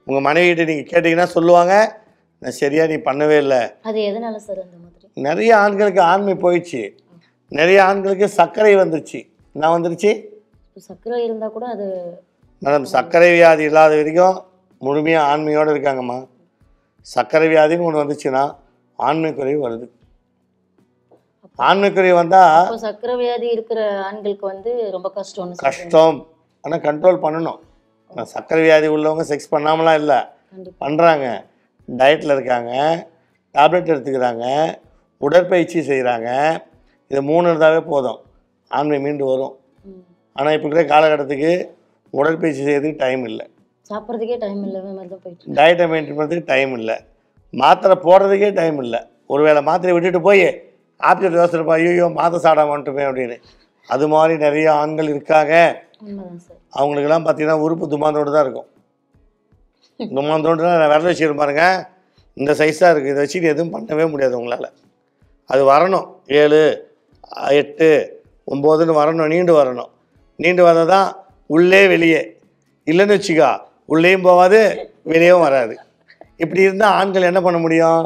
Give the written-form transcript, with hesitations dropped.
உங்கள் மனைவிகிட்ட நீங்கள் கேட்டிங்கன்னா சொல்லுவாங்க, நான் சரியாக நீ பண்ணவே இல்லை. அது எதனால சார் அந்த மாதிரி? நிறைய ஆண்களுக்கு ஆண்மை போயிடுச்சு, நிறைய ஆண்களுக்கு சர்க்கரை வந்துருச்சு. என்ன வந்துருச்சு? சர்க்கரை இருந்தால் கூட அது மேடம், சர்க்கரை வியாதி இல்லாத வரைக்கும் முழுமையாக ஆண்மையோடு இருக்காங்கம்மா. சர்க்கரை வியாதின்னு ஒன்று வந்துச்சுன்னா ஆண்மை குறைவு வருது. ஆண்மை குறைவு வந்தால் சர்க்கரை வியாதி இருக்கிற ஆண்களுக்கு வந்து ரொம்ப கஷ்டம். ஆனால் கண்ட்ரோல் பண்ணணும். ஆனால் சர்க்கரை வியாதி உள்ளவங்க செக்ஸ் பண்ணாமலாம் இல்லை, பண்ணுறாங்க. டயட்டில் இருக்காங்க, டேப்லெட் எடுத்துக்கிறாங்க, உடற்பயிற்சி செய்கிறாங்க. இது 3 இருந்தாவே போதும், ஆண்மை மீண்டு வரும். ஆனால் இப்போ இருக்கிற காலகட்டத்துக்கு உடற்பயிற்சி செய்யறதுக்கு டைம் இல்லை, சாப்பிட்றதுக்கே டைம் இல்லை, போயிட்டு டயட்டை மெயின்டைன் பண்ணுறதுக்கு டைம் இல்லை, மாத்திரை போடுறதுக்கே டைம் இல்லை. ஒருவேளை மாத்திரை விட்டுட்டு போய் ஆப்ஜெக்ட் யோசிச்சிருப்பா, ஐயோ மாத்திரை சாப்பிட மாட்டோமே அப்படின்னு. அது மாதிரி நிறைய ஆண்கள் இருக்காங்க. அவங்களுக்கெல்லாம் பார்த்தீங்கன்னா உறுப்பு துமாந்தோடு தான் இருக்கும். துமாந்தோடுனா விரல வச்சுக்கிட்டு பாருங்க, இந்த சைஸாக இருக்குது, இதை வச்சுட்டு எதுவும் பண்ணவே முடியாது உங்களால். அது வரணும் 7, 8, 9ன்னு வரணும், நீண்டு வரணும். நீண்டு வந்தால் தான் உள்ளே வெளியே. இல்லைன்னு வச்சுக்கா, உள்ளேயும் போகாது வெளியேவும் வராது. இப்படி இருந்தால் ஆண்கள் என்ன பண்ண முடியும்?